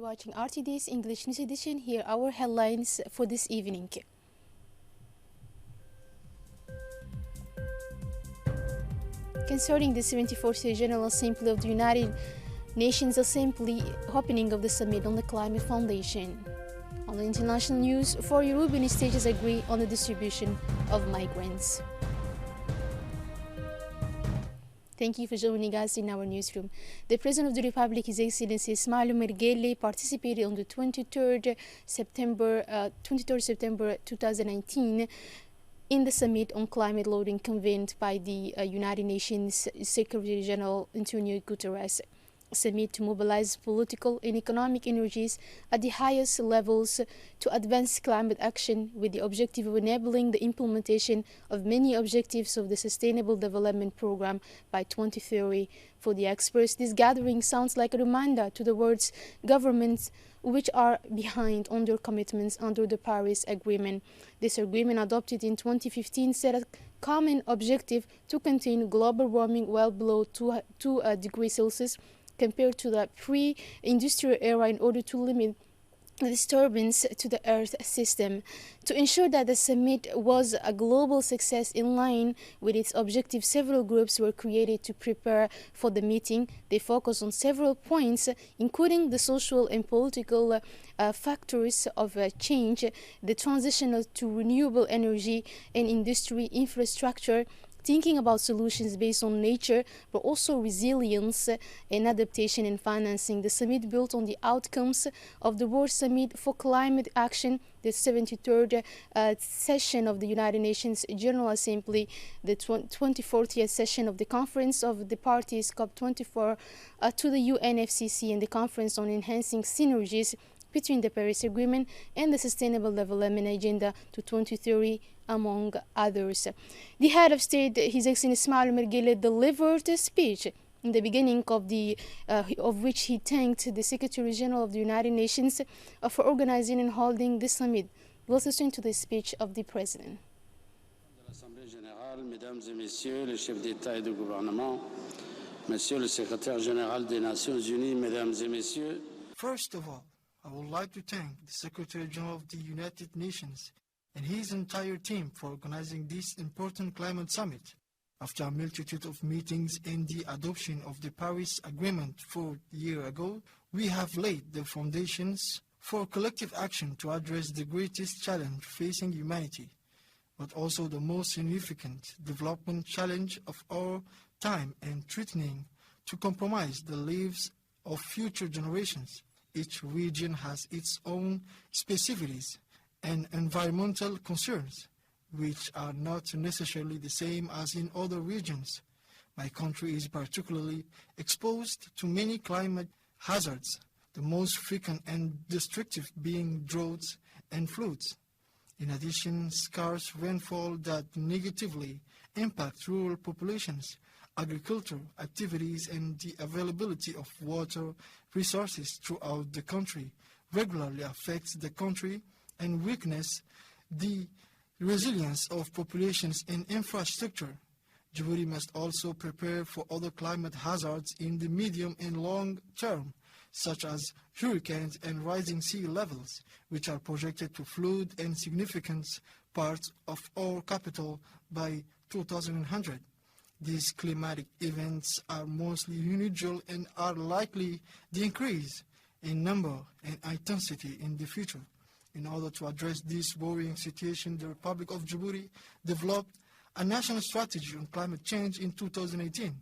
watching RTD's English News Edition. Here are our headlines for this evening. Concerning the 74th General Assembly of the United Nations Assembly opening of the Summit on the Climate Foundation. On the international news, 4 European states agree on the distribution of migrants. Thank you for joining us in our newsroom. The President of the Republic, His Excellency Ismail Omar Guelleh, participated on the 23rd September 2019 in the Summit on Climate Loading convened by the United Nations Secretary General Antonio Guterres. Summit to mobilize political and economic energies at the highest levels to advance climate action with the objective of enabling the implementation of many objectives of the Sustainable Development Programme by 2030. For the experts, this gathering sounds like a reminder to the world's governments which are behind on their commitments under the Paris Agreement. This agreement, adopted in 2015, set a common objective to contain global warming well below 2 degrees Celsius compared to the pre-industrial era in order to limit the disturbance to the Earth system. To ensure that the summit was a global success in line with its objective, several groups were created to prepare for the meeting. They focus on several points, including the social and political factors of change, the transition to renewable energy and industry infrastructure, thinking about solutions based on nature, but also resilience and adaptation and financing. The summit built on the outcomes of the World Summit for Climate Action, the 73rd session of the United Nations General Assembly, the 24th session of the Conference of the Parties COP24 to the UNFCCC, and the Conference on Enhancing Synergies between the Paris Agreement and the Sustainable Development Agenda to 2030, among others. The head of state, His Excellency Ismail Omar Guelleh, delivered a speech in the beginning of which he thanked the Secretary General of the United Nations for organizing and holding this summit. Let's listen to the speech of the President. L'Assemblée générale, Mesdames et Messieurs les chefs d'État et de gouvernement, Monsieur le Secrétaire général des Nations Unies, Mesdames et Messieurs. First of all, I would like to thank the Secretary General of the United Nations and his entire team for organizing this important climate summit. After a multitude of meetings and the adoption of the Paris Agreement 4 years ago, we have laid the foundations for collective action to address the greatest challenge facing humanity, but also the most significant development challenge of our time and threatening to compromise the lives of future generations. Each region has its own specificities and environmental concerns, which are not necessarily the same as in other regions. My country is particularly exposed to many climate hazards, the most frequent and destructive being droughts and floods. In addition, scarce rainfall that negatively impact rural populations, agricultural activities, and the availability of water resources throughout the country regularly affects the country and weakens the resilience of populations and infrastructure. Djibouti must also prepare for other climate hazards in the medium and long term, such as hurricanes and rising sea levels, which are projected to flood in significant parts of our capital by 2100. These climatic events are mostly unusual and are likely to increase in number and intensity in the future. In order to address this worrying situation, the Republic of Djibouti developed a national strategy on climate change in 2018.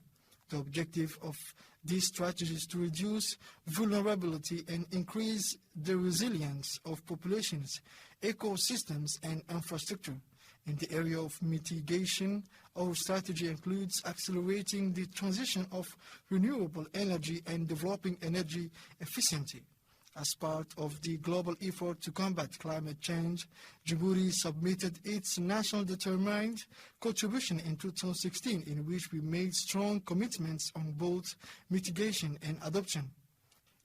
The objective of this strategy is to reduce vulnerability and increase the resilience of populations, ecosystems, and infrastructure. In the area of mitigation, our strategy includes accelerating the transition of renewable energy and developing energy efficiency. As part of the global effort to combat climate change, Djibouti submitted its national determined contribution in 2016, in which we made strong commitments on both mitigation and adoption.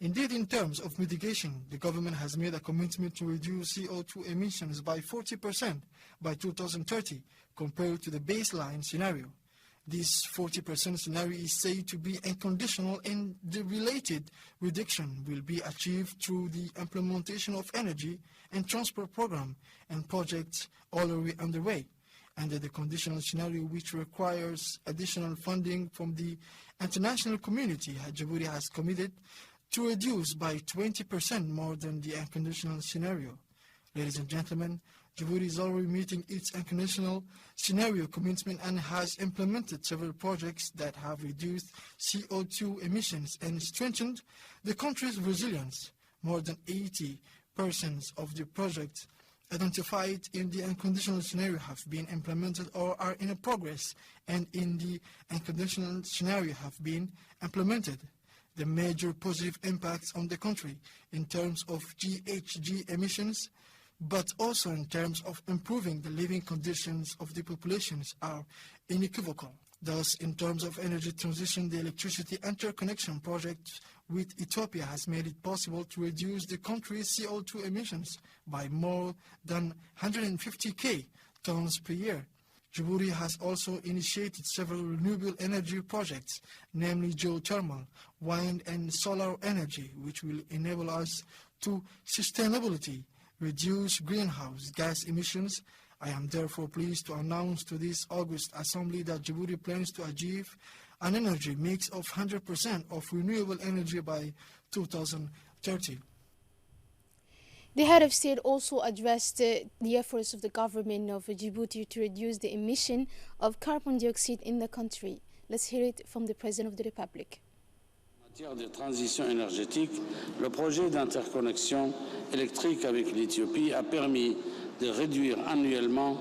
Indeed, in terms of mitigation, the government has made a commitment to reduce CO2 emissions by 40% by 2030 compared to the baseline scenario. This 40% scenario is said to be unconditional, and the related reduction will be achieved through the implementation of energy and transport program and projects already underway. Under the conditional scenario, which requires additional funding from the international community, Djibouti has committed to reduce by 20% more than the unconditional scenario. Ladies and gentlemen, Djibouti is already meeting its unconditional scenario commitment and has implemented several projects that have reduced CO2 emissions and strengthened the country's resilience. More than 80% of the projects identified in the unconditional scenario have been implemented or are in progress, and in the unconditional scenario have been implemented. The major positive impacts on the country in terms of GHG emissions, but also in terms of improving the living conditions of the populations, are unequivocal. Thus, in terms of energy transition, the electricity interconnection project with Ethiopia has made it possible to reduce the country's CO2 emissions by more than 150,000 tons per year. Djibouti has also initiated several renewable energy projects, namely geothermal, wind and solar energy, which will enable us to sustainability, reduce greenhouse gas emissions. I am therefore pleased to announce to this August Assembly that Djibouti plans to achieve an energy mix of 100% of renewable energy by 2030. The head of state also addressed the efforts of the government of Djibouti to reduce the emission of carbon dioxide in the country. Let's hear it from the President of the Republic. En matière de transition énergétique, le projet d'interconnexion électrique avec l'Éthiopie a permis de réduire annuellement.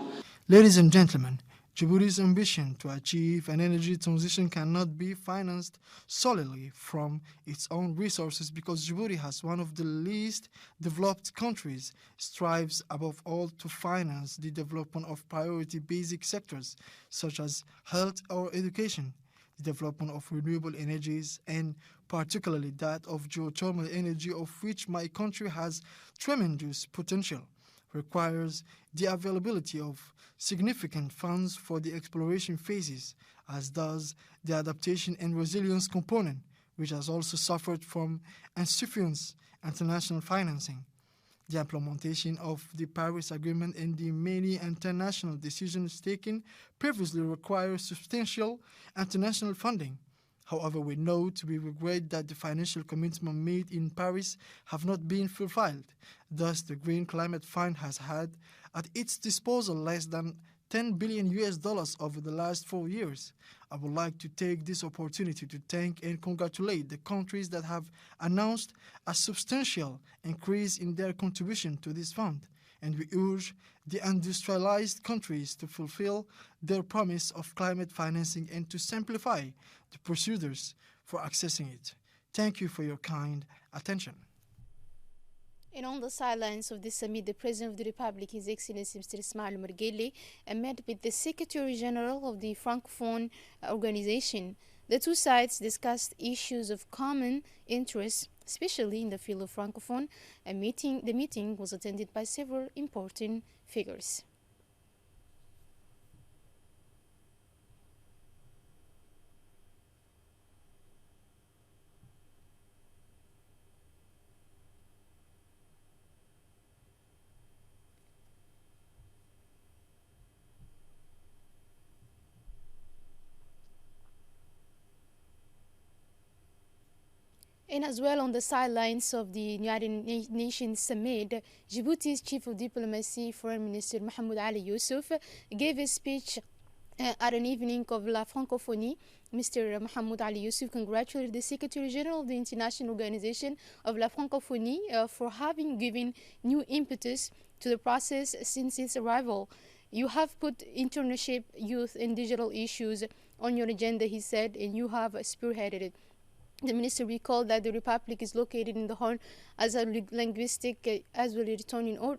Ladies and gentlemen, Djibouti's ambition to achieve an energy transition cannot be financed solely from its own resources, because Djibouti, as one of the least developed countries, strives above all to finance the development of priority basic sectors such as health or education, the development of renewable energies, and particularly that of geothermal energy, of which my country has tremendous potential, requires the availability of significant funds for the exploration phases, as does the adaptation and resilience component, which has also suffered from insufficient international financing. The implementation of the Paris Agreement and the many international decisions taken previously require substantial international funding. However, we note we regret that the financial commitments made in Paris have not been fulfilled. Thus, the Green Climate Fund has had at its disposal less than $10 billion over the last 4 years. I would like to take this opportunity to thank and congratulate the countries that have announced a substantial increase in their contribution to this fund, and we urge the industrialized countries to fulfill their promise of climate financing and to simplify the procedures for accessing it. Thank you for your kind attention. And on the sidelines of this summit, the President of the Republic, His Excellency Mr. Ismail Margele, met with the Secretary General of the Francophone Organization. The two sides discussed issues of common interest, especially in the field of Francophone. The meeting was attended by several important figures. And as well, on the sidelines of the United Nations Summit, Djibouti's Chief of Diplomacy, Foreign Minister Mahmoud Ali Yusuf, gave a speech at an evening of La Francophonie. Mr. Mahmoud Ali Yusuf congratulated the Secretary General of the International Organization of La Francophonie for having given new impetus to the process since its arrival. You have put internship, youth, and digital issues on your agenda, he said, and you have spearheaded it. The minister recalled that the Republic is located in the Horn as a linguistic as well as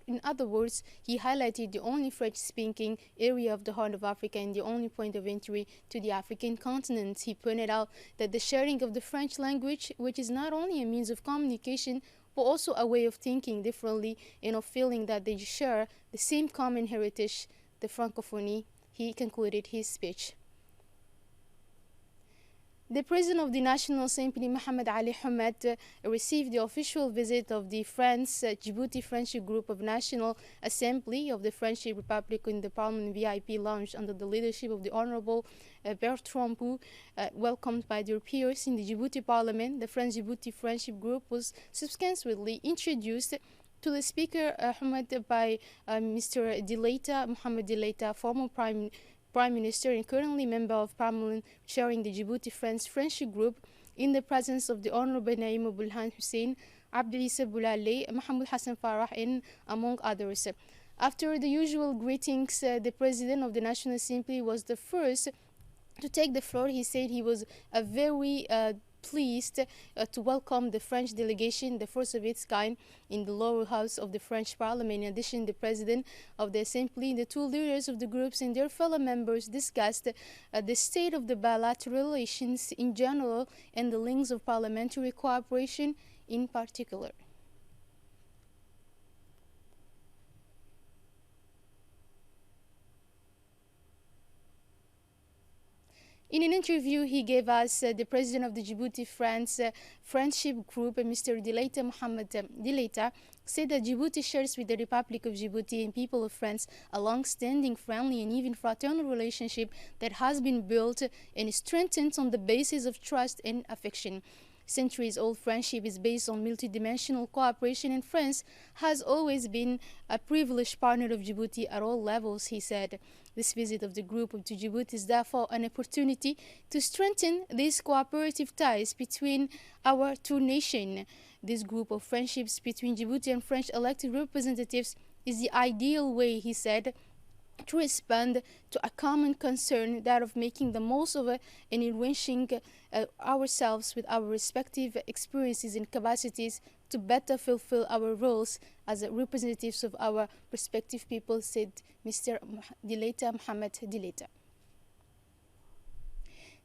in other words, he highlighted the only French-speaking area of the Horn of Africa and the only point of entry to the African continent. He pointed out that the sharing of the French language, which is not only a means of communication, but also a way of thinking differently and of feeling that they share the same common heritage, the Francophonie. He concluded his speech. The President of the National Assembly, Mohamed Ali Hamed, received the official visit of the Djibouti Friendship Group of National Assembly of the Friendship Republic in the Parliament VIP lounge under the leadership of the Honorable Bertrand Pou. Welcomed by their peers in the Djibouti Parliament, the Djibouti Friendship Group was subsequently introduced to the Speaker Hamed by Mr. Dileita, Mohamed Dileita, former Prime Minister and currently Member of Parliament chairing the Djibouti Friendship Group, in the presence of the Honorable Naim Bulhan Hussein, Abdelissa Boulale, Mahmoud Hassan Farah, and among others. After the usual greetings, the President of the National Assembly was the first to take the floor. He said he was very pleased to welcome the French delegation, the first of its kind in the lower house of the French Parliament. In addition, the President of the Assembly, the two leaders of the groups and their fellow members discussed the state of the bilateral relations in general and the links of parliamentary cooperation in particular. In an interview he gave us, the President of the Djibouti Friendship Group, Mr. Dileita Mohamed Dileita, said that Djibouti shares with the Republic of Djibouti and people of France a long-standing, friendly and even fraternal relationship that has been built and strengthened on the basis of trust and affection. Centuries-old friendship is based on multidimensional cooperation, and France has always been a privileged partner of Djibouti at all levels, he said. This visit of the group to Djibouti is therefore an opportunity to strengthen these cooperative ties between our two nations. This group of friendships between Djibouti and French elected representatives is the ideal way, he said, to respond to a common concern, that of making the most of it and enriching ourselves with our respective experiences and capacities to better fulfill our roles as representatives of our respective people, said Mr. Dileita Mohamed Dileita.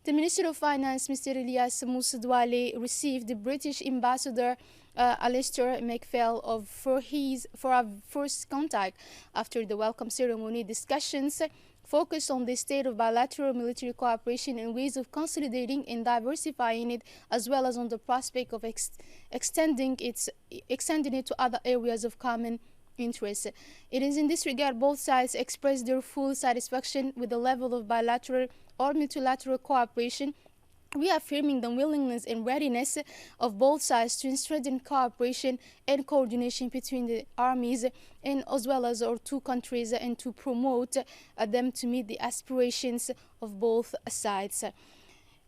The Minister of Finance, Mr. Elias Moussa Douale, received the British Ambassador Alistair MacPhail for our first contact. After the welcome ceremony, discussions focused on the state of bilateral military cooperation and ways of consolidating and diversifying it, as well as on the prospect of extending it to other areas of common interest. It is in this regard both sides expressed their full satisfaction with the level of bilateral or multilateral cooperation, reaffirming the willingness and readiness of both sides to strengthen cooperation and coordination between the armies and as well as our two countries, and to promote them to meet the aspirations of both sides.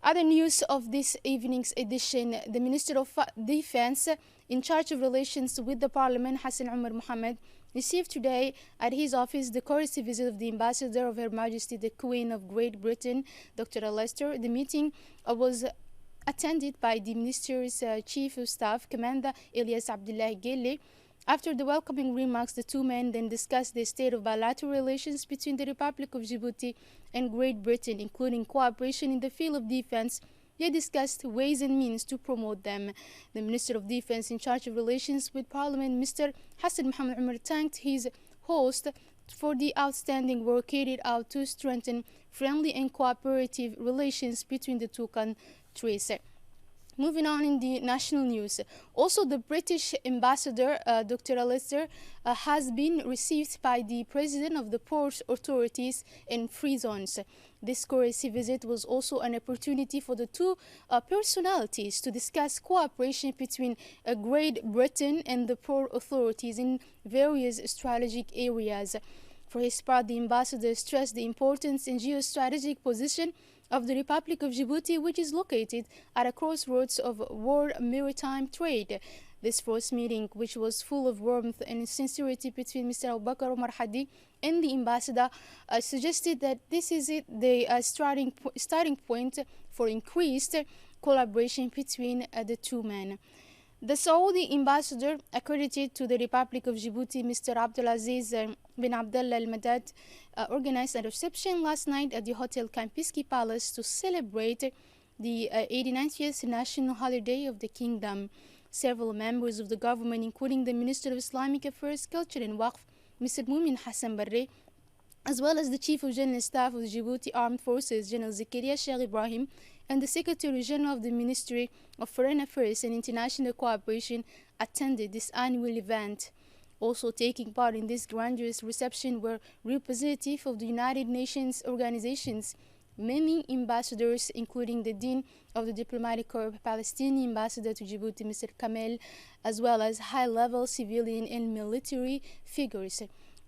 Other news of this evening's edition: the Minister of Defense in charge of relations with the Parliament, Hassan Omar Mohamed, received today at his office the courtesy visit of the Ambassador of Her Majesty the Queen of Great Britain, Dr. Alistair. The meeting was attended by the Minister's Chief of Staff, Commander Elias Abdullah Gele. After the welcoming remarks, the two men then discussed the state of bilateral relations between the Republic of Djibouti and Great Britain, including cooperation in the field of defense. They discussed ways and means to promote them. The Minister of Defense in charge of relations with Parliament, Mr. Hassan Mohamed Umar, thanked his host for the outstanding work carried out to strengthen friendly and cooperative relations between the two countries. Moving on in the national news, also the British Ambassador, Dr. Alistair, has been received by the President of the Port Authorities in Free Zones. This courtesy visit was also an opportunity for the two personalities to discuss cooperation between Great Britain and the port authorities in various strategic areas. For his part, the ambassador stressed the importance and geostrategic position of the Republic of Djibouti, which is located at a crossroads of world maritime trade. This first meeting, which was full of warmth and sincerity between Mr. Abu Bakr Omar Hadi and the ambassador, suggested that this is the starting point for increased collaboration between the two men. The Saudi ambassador, accredited to the Republic of Djibouti, Mr. Abdulaziz bin Abdullah Al Madad, organized a reception last night at the Hotel Kempinski Palace to celebrate the 89th national holiday of the kingdom. Several members of the government, including the Minister of Islamic Affairs, Culture and Waqf, Mr. Mumin Hassan Barre, as well as the Chief of General Staff of the Djibouti Armed Forces, General Zakaria Sheikh Ibrahim, and the Secretary General of the Ministry of Foreign Affairs and International Cooperation attended this annual event. Also taking part in this grandiose reception were representatives of the United Nations organizations, many ambassadors, including the Dean of the Diplomatic Corps, Palestinian Ambassador to Djibouti, Mr. Kamel, as well as high-level civilian and military figures.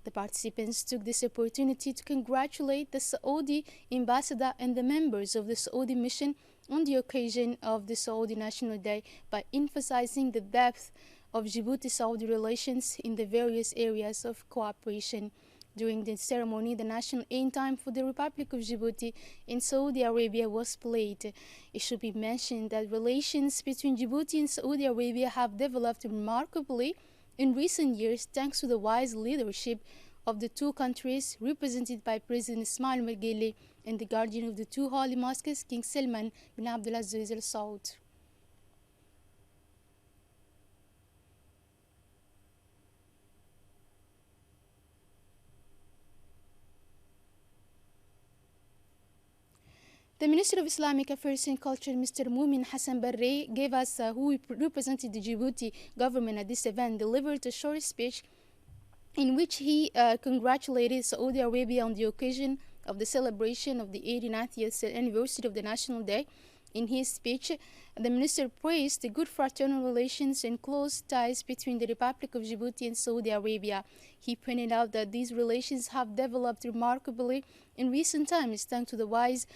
The participants took this opportunity to congratulate the Saudi ambassador and the members of the Saudi mission on the occasion of the Saudi National Day by emphasizing the depth of Djibouti-Saudi relations in the various areas of cooperation. During the ceremony, the national anthem for the Republic of Djibouti in Saudi Arabia was played. It should be mentioned that relations between Djibouti and Saudi Arabia have developed remarkably in recent years thanks to the wise leadership of the two countries, represented by President Ismail Margele and the guardian of the two holy mosques, King Salman bin Abdulaziz Al Saud. The Minister of Islamic Affairs and Culture, Mr. Mumin Hassan Barre, gave us who represented the Djibouti government at this event, delivered a short speech in which he congratulated Saudi Arabia on the occasion of the celebration of the 89th anniversary of the National Day. In his speech, the minister praised the good fraternal relations and close ties between the Republic of Djibouti and Saudi Arabia. He pointed out that these relations have developed remarkably in recent times thanks to the wise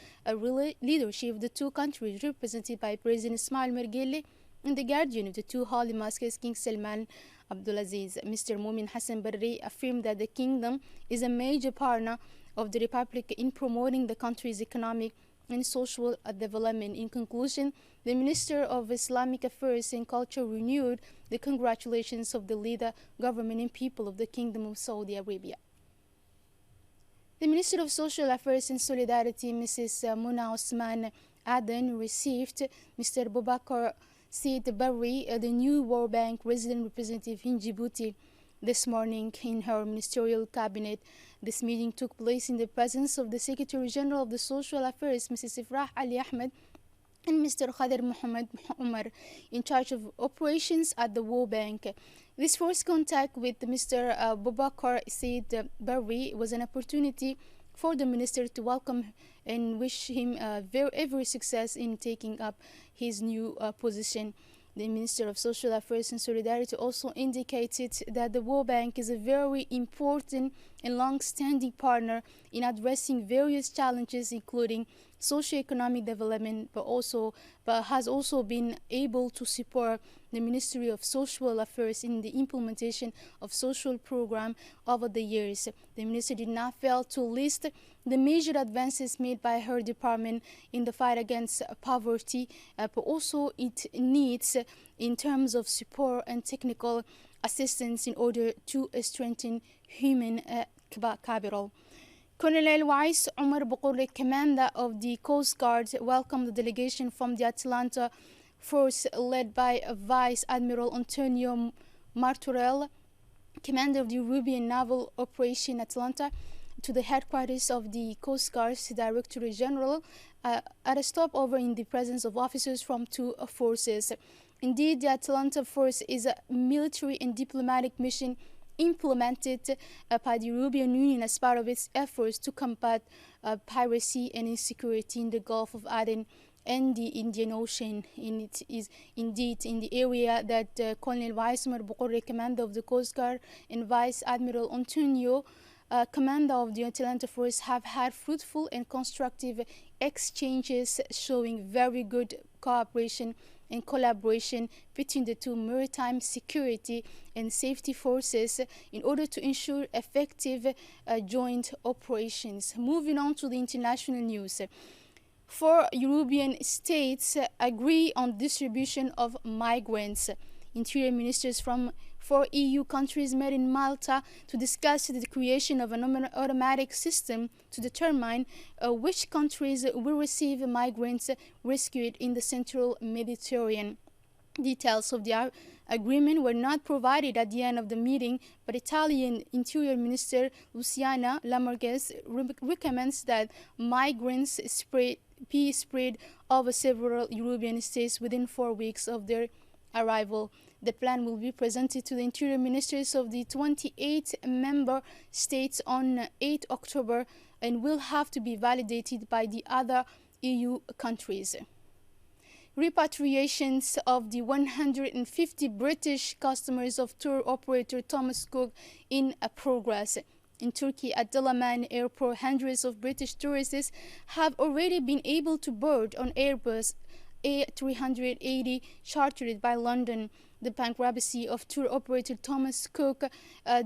leadership of the two countries, represented by President Ismail Margele and the guardian of the two holy mosques, King Salman Abdulaziz. Mr. Mumin Hassan Barre affirmed that the kingdom is a major partner of the Republic in promoting the country's economic and social development. In conclusion, the Minister of Islamic Affairs and Culture renewed the congratulations of the leader, government and people of the Kingdom of Saudi Arabia. The Minister of Social Affairs and Solidarity, Mrs. Muna Osman Aden, received Mr. Boubacar Said Barry, the new World Bank resident representative in Djibouti, this morning in her ministerial cabinet. This meeting took place in the presence of the Secretary General of the Social Affairs, Mrs. Ifrah Ali Ahmed, and Mr. Khader Mohammed Umar, in charge of operations at the World Bank. This first contact with Mr. Boubacar Said Barry was an opportunity for the minister to welcome and wish him every success in taking up his new position. The Minister of Social Affairs and Solidarity also indicated that the World Bank is a very important and long-standing partner in addressing various challenges, including socio-economic development, but has also been able to support the Ministry of Social Affairs in the implementation of social programs over the years. The minister did not fail to list the major advances made by her department in the fight against poverty, but also its needs in terms of support and technical assistance in order to strengthen human capital. Colonel Wais Omar Bokouré, commander of the Coast Guard, welcomed the delegation from the Atlanta force led by Vice Admiral Antonio Martorell, commander of the European Naval Operation Atlanta, to the headquarters of the Coast Guard's Directorate General at a stopover in the presence of officers from two forces. Indeed, the Atlanta force is a military and diplomatic mission implemented by the European Union as part of its efforts to combat piracy and insecurity in the Gulf of Aden and the Indian Ocean. And it is indeed in the area that Colonel Wais Omar Bokouré, commander of the Coast Guard, and Vice Admiral Antonio, commander of the Atlanta force, have had fruitful and constructive exchanges showing very good cooperation and collaboration between the two maritime security and safety forces in order to ensure effective joint operations. Moving on to the international news. 4 European states agree on distribution of migrants. Interior ministers from 4 EU countries met in Malta to discuss the creation of an automatic system to determine which countries will receive migrants rescued in the central Mediterranean. Details of the agreement were not provided at the end of the meeting, but Italian Interior Minister Luciana Lamorgese recommends that migrants spread be spread over several European states within 4 weeks of their arrival. The plan will be presented to the interior ministers of the 28 member states on 8 October and will have to be validated by the other EU countries. Repatriations of the 150 British customers of tour operator Thomas Cook in progress. In Turkey, at Dalaman Airport, hundreds of British tourists have already been able to board on Airbus A380 chartered by London. The bankruptcy of tour operator Thomas Cook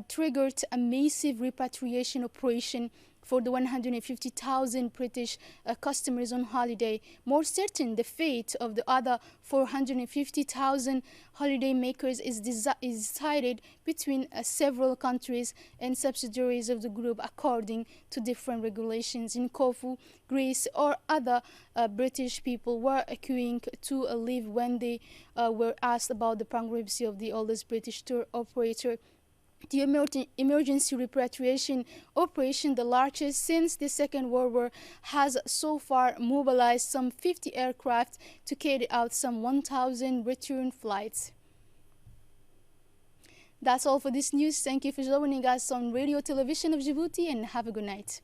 triggered a massive repatriation operation for the 150,000 British customers on holiday. More certain, the fate of the other 450,000 holiday makers is decided between several countries and subsidiaries of the group according to different regulations. In Corfu, Greece, or other British people were queuing to leave when they were asked about the bankruptcy of the oldest British tour operator. The emergency repatriation operation, the largest since the Second World War, has so far mobilized some 50 aircraft to carry out some 1,000 return flights. That's all for this news. Thank you for joining us on Radio Television of Djibouti, and have a good night.